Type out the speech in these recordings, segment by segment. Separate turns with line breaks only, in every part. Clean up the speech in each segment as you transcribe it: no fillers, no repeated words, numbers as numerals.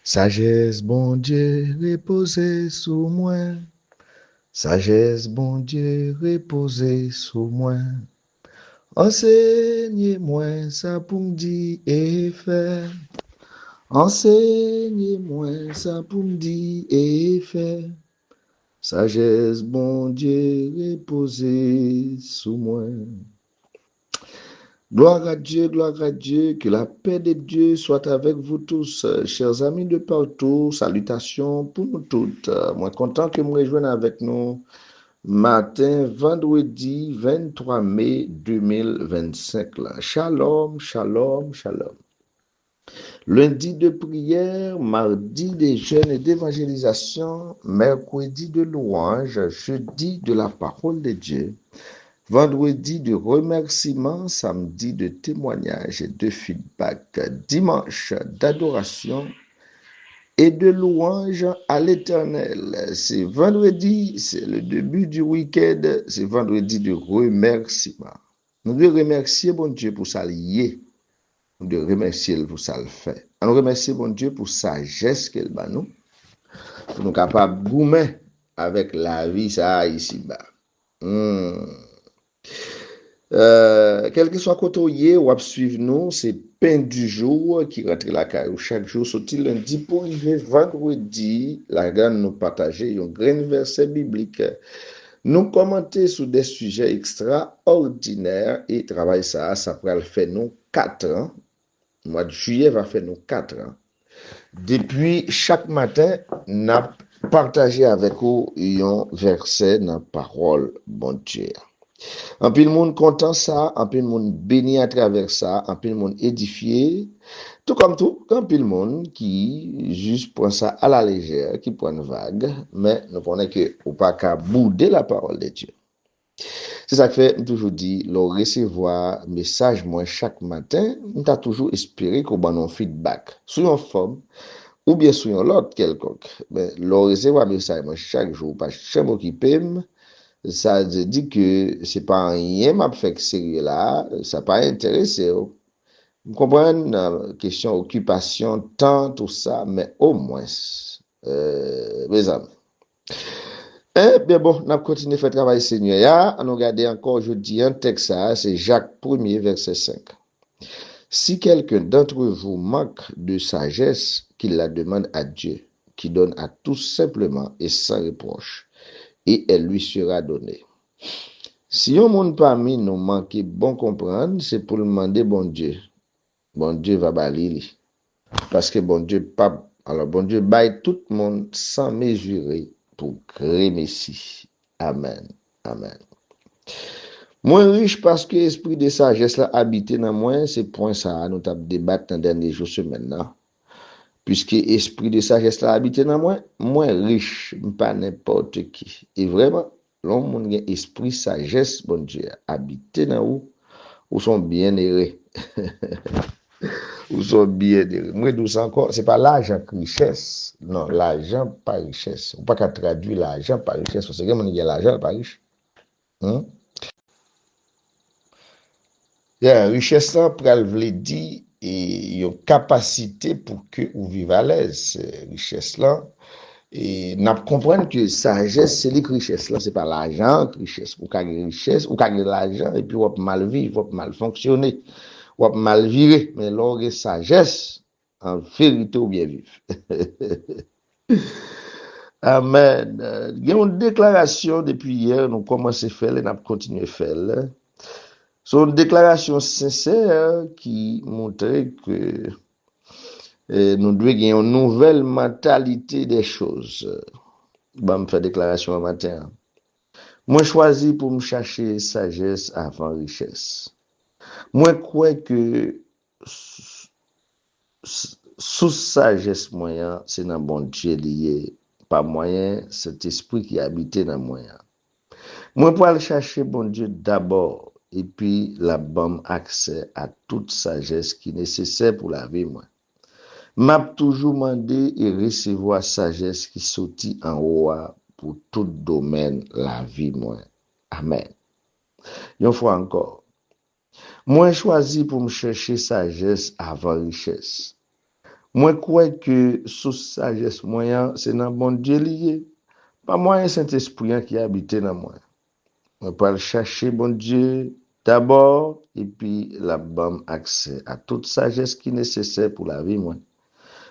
Sagesse, bon Dieu, reposez sous moi. Sagesse, bon Dieu, reposez sous moi. Enseignez-moi ça pour me dire et faire. Enseignez-moi ça pour me dire et faire. Sagesse, bon Dieu, reposez sous moi. Gloire à Dieu, que la paix de Dieu soit avec vous tous, chers amis de partout. Salutations pour nous toutes. Moi, content que vous rejoignez avec nous matin, vendredi 23 mai 2025. Là. Shalom, shalom, shalom. Lundi de prière, mardi de jeûne et d'évangélisation, mercredi de louange, jeudi de la parole de Dieu. Vendredi de remerciement, samedi de témoignage et de feedback, dimanche d'adoration et de louange à l'Éternel. C'est vendredi, c'est le début du week-end, c'est vendredi de remerciement. Nous devons remercier bon Dieu pour ça lié. Nous devons remercier pour ça le fait. Nous remercions bon Dieu pour sa sagesse qu'il bat nous, pour nous capables de goumer avec la vie ça ici-bas. Quel que soit côté ou suivre nous, c'est pain du jour qui rentre la caillou chaque jour, sorti lundi pour arriver vendredi, la gagne nous partager un grand verset biblique, nous commenter sur des sujets extraordinaires et travail ça pourrait le faire nous 4 ans. Le mois de juillet va faire nous 4 ans. Depuis chaque matin, nous partagé avec vous un verset dans la parole bon Dieu. En pile monde content ça, en pile monde béni à travers ça, en pile monde édifié, tout comme tout, en pile monde qui juste prend ça à la légère, qui prend une vague, mais nous prenons que ou pas qu'à bouder la parole de Dieu. C'est ça que fait toujours dit, le recevoir message moi chaque matin, on t'a toujours espéré qu'on ait un feedback sur une forme ou bien sur une autre quelconque. Mais le recevoir message moi chaque jour, pas chaque m'occuper ça dit que c'est pas rien m'a fait sérieux là, ça pas intéressé. Vous comprenez la question occupation, temps, tout ça, mais au moins, mes amis. Eh bien bon, on a continué à faire travail Seigneur. On a regardé encore aujourd'hui un texte, c'est Jacques 1er, verset 5. Si quelqu'un d'entre vous manque de sagesse, qu'il la demande à Dieu, qui donne à tous simplement et sans reproche, et elle lui sera donnée. Si un monde parmi nous manque bon comprendre, c'est pour demander bon Dieu. Bon Dieu va balayer. Parce que bon Dieu pas, alors bon Dieu baille tout le monde sans mesurer pour créer Messie. Amen. Amen. Moins riche parce que l'esprit de sagesse là habité dans moi, c'est point ça nous t'a débattre dans dernier jours semaine là. Puisque esprit de sagesse là habité dans moi, moins riche, pas n'importe qui. Et vraiment, l'homme a esprit sagesse, bon Dieu, habité dans vous, ou sont bien errés. Ou sont bien errés. Moi, d'où encore, c'est pas l'argent que richesse. Non, l'argent pas richesse. On pas qu'à traduire l'argent par richesse, parce que quand on a l'argent, pas riche. Hein? Yeah, richesse là, pral vle di, et yon capacité pour que vous vivez à l'aise. Richesse là, et n'a comprendre que sagesse, c'est les richesses là, c'est pas l'argent, richesse. Ou kage richesse, ou kage l'argent, et puis ou mal vivre, ou mal fonctionner, ou mal virer. Mais l'orgue sagesse, en vérité ou bien vivre. Amen. Il y a une déclaration depuis hier, nous commençons à faire, et nous continuons à faire. C'est une déclaration sincère qui montrait que nous devons gagner une nouvelle mentalité des choses. Bah, me faire déclaration un matin. Moi, choisi pour me chercher sagesse avant richesse. Moi, crois que sous sagesse moyen, c'est dans bon Dieu lié. Pas moyen, cet esprit qui habitait dans moyen. Moi, pour aller chercher bon Dieu d'abord, et puis la bonne accès à toute sagesse qui est nécessaire pour la vie, moi. M'a toujours demandé et recevoir sagesse qui sortit en haut pour tout domaine la vie, moi. Amen. Une fois encore. Moi, choisi pour me chercher sagesse avant richesse. Moi, crois que sous sagesse moyen, c'est dans bon Dieu lié. Pas moi, Saint-Esprit qui habite dans moi. On peut chercher bon Dieu d'abord et puis la bam accès à toute sagesse qui est nécessaire pour la vie moi.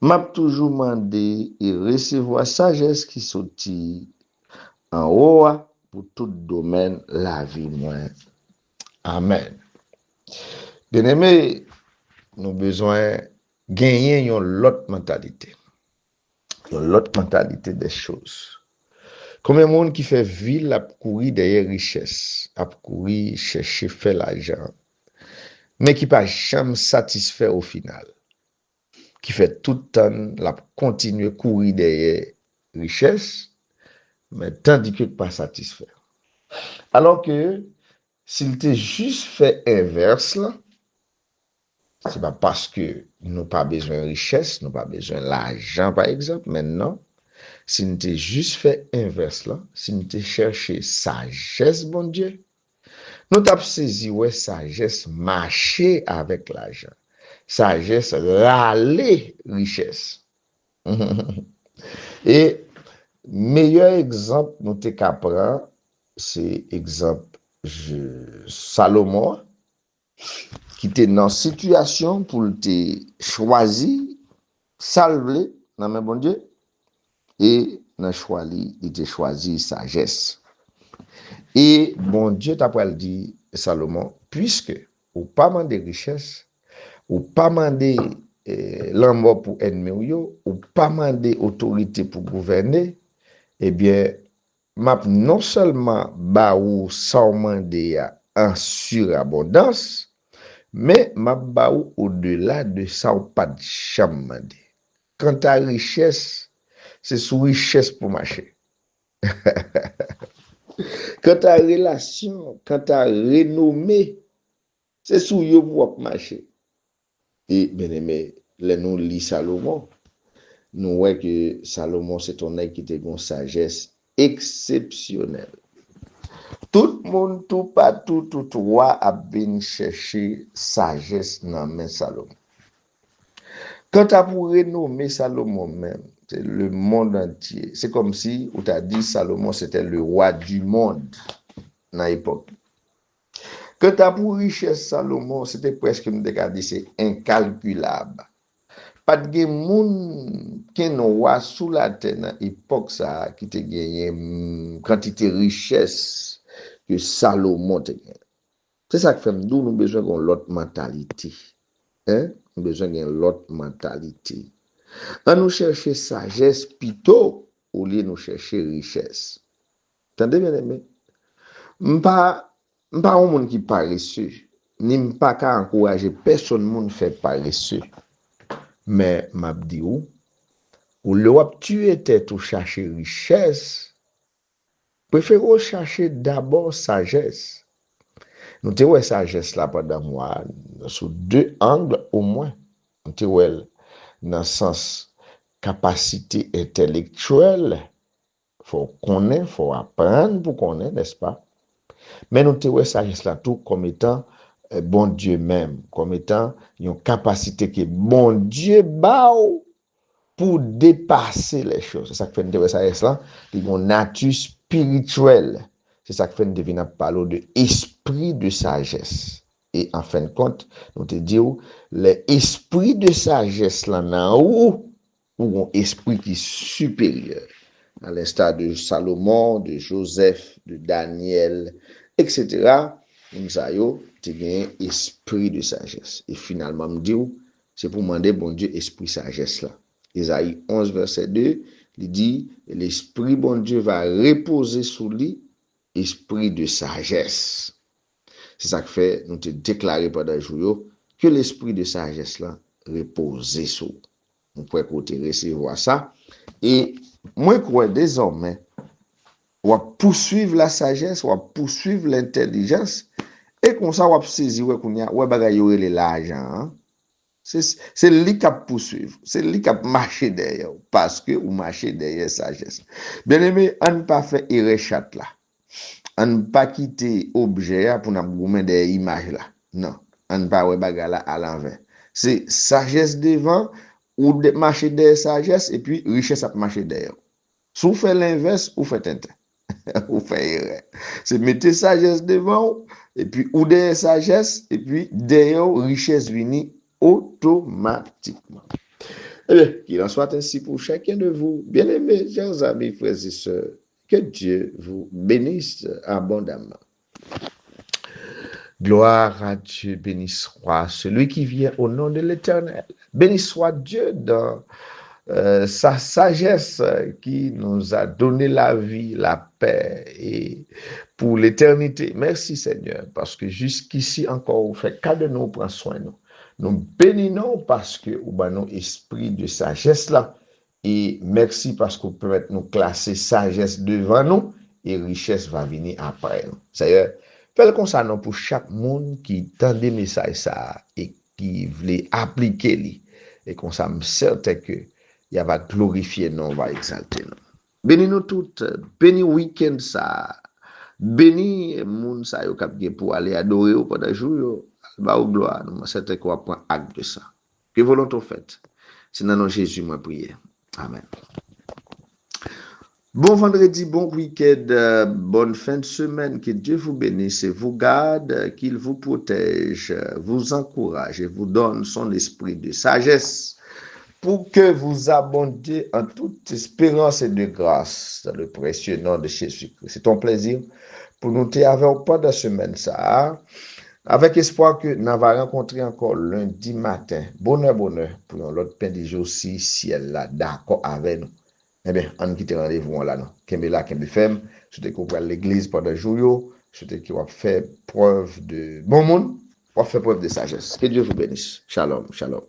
M'a toujours demandé et recevoir sagesse qui sortit en haut pour tout domaine la vie moi. Amen. Bien-aimé, nous besoin gagner une autre mentalité. Une autre mentalité des choses. Combien de monde qui fait ville à courir derrière richesse, à courir chercher faire l'argent, mais qui pas jamais satisfait au final, qui fait tout le temps la continuer courir derrière richesse, mais tandis que pas satisfait. Alors que s'il était juste fait inverse là, c'est pas parce que nous pas besoin de richesse, nous pas besoin l'argent par exemple, maintenant, si nous était juste fait inverse là, si nous était cherché sagesse, bon Dieu, nous t'avons saisi ouais sagesse marcher avec l'argent. Sagesse râler richesse. Et meilleur exemple nous t'es prendre, c'est exemple Salomon qui était dans situation pour te choisir salver dans mes bon Dieu et dans choix il te choisi sagesse. Et bon Dieu t'a pas dit Salomon puisque ou pas demander richesse ou pas demander l'amour pour ennemi ou pas demander autorité pour gouverner, eh bien m'a non seulement ba ou sans demander en surabondance, mais m'a ba ou au-delà de ça ou pas de jamais demander. Quant à richesse, c'est sous richesse pour marcher. Quant à relation, quant à renommée, c'est sous yo pour marcher. Et bien aimé, les nous lit Salomon, nous voyons que Salomon c'est un homme qui était une sagesse exceptionnelle. Tout le monde, tout partout, tout roi a bien cherché sagesse dans main Salomon. Quand tu as pour renommer Salomon même, c'est le monde entier. C'est comme si on t'a dit Salomon c'était le roi du monde dans l'époque. Quand tu as pour richesse Salomon, c'était presque nous dit c'est incalculable. Pas de monde qui est roi sous la terre dans l'époque ça qui te gagné quantité de richesse que Salomon te gagné. C'est ça que fait nous nous besoin d'une l'autre mentalité. Hein? Nous besoin d'une l'autre mentalité. On nous chercher sagesse plutôt au lieu de nous chercher richesse. Tendez bien aimé? M'pas un monde qui paresseux, ni m'pas qu'à encourager personne monde fait paresseux. Mais m'a dit ou le wap tu étais tout chercher richesse, préfère chercher d'abord sagesse. Nous te ouais sagesse là pendant moi sous deux angles au moins. Nous te ouais dans le sens capacité intellectuelle, faut connaître, faut apprendre pour connaître, n'est-ce pas? Mais nous te ouais sagesse là tout comme étant bon Dieu même, comme étant une capacité que bon Dieu bao pour dépasser les choses. C'est ça que fait une sagesse là, une nature spirituelle. C'est ça que fait deviner parler de esprit de sagesse. Et en fin de compte, nous te disons, l'esprit de sagesse là, ou un esprit qui est supérieur, à l'instar de Salomon, de Joseph, de Daniel, etc. Nous avons un esprit de sagesse. Et finalement, nous disons, c'est pour demander, bon Dieu, esprit sagesse là. Isaïe 11, verset 2, il dit, l'esprit, bon Dieu, va reposer sur lui, esprit de sagesse. C'est ça que fait, nous te déclarer pendant le jour, que l'esprit de sagesse là, reposer sur. Nous pouvons côté recevoir ça. Et moi, je crois désormais, on va poursuivre la sagesse, on va poursuivre l'intelligence, et comme ça, on va saisir, ouais, bagaille, l'argent, hein? C'est lui qui a poursuivre, c'est lui qui a marché derrière, parce que vous marchez derrière sagesse. Bien aimé, on ne pas faire erreur là. On ne pas quitter objet pour nous gommer des images là. Non, on ne pas ouais bagarre là à l'envers. C'est sagesse devant, ou marcher derrière sagesse, et puis richesse a marcher derrière. Si vous faites l'inverse, vous faites un vous faites erreur. C'est mettre sagesse devant, et puis ou derrière sagesse, et puis derrière richesse vient automatiquement. Eh bien, qu'il en soit ainsi pour chacun de vous, bien-aimés, chers amis, frères et sœurs, que Dieu vous bénisse abondamment. Gloire à Dieu, béni soit celui qui vient au nom de l'Éternel. Béni soit Dieu dans sa sagesse qui nous a donné la vie, la paix et pour l'éternité. Merci Seigneur, parce que jusqu'ici encore, vous faites cas de nous, prend soin de nous. Nous bénissons parce que vous avez un esprit de sagesse là. Et merci parce que vous pouvez nous classer sagesse devant nous et richesse va venir après nous. Seigneur, faites comme ça pour chaque monde qui tend des messages ça et qui voulait appliquer lui. Et comme ça, je suis certain que il va glorifier nous, va exalter nous. Bénis nous toutes, bénis week-end ça, bénis moun ça yo kap gen pour aller adorer pendant jour yo, ba ou gloire, nous certain qu'on va prendre acte de ça. Que volonté faite. C'est dans nom Jésus moi prier. Amen. Bon vendredi, bon week-end, bonne fin de semaine, que Dieu vous bénisse et vous garde, qu'il vous protège, vous encourage et vous donne son esprit de sagesse pour que vous abondiez en toute espérance et de grâce dans le précieux nom de Jésus-Christ. C'est ton plaisir pour nous t'avoir pendant la semaine ça, avec espoir que nous allons rencontrer encore lundi matin. Bonheur pour l'autre pain du jour aussi, si elle là d'accord avec nous. Eh bien, on quitte rendez-vous là, non. Kembe là, Kembe femme, je te comprends l'église pendant le jour, je te qui va faire preuve de bon monde, va faire preuve de sagesse. Que Dieu vous bénisse. Shalom, shalom.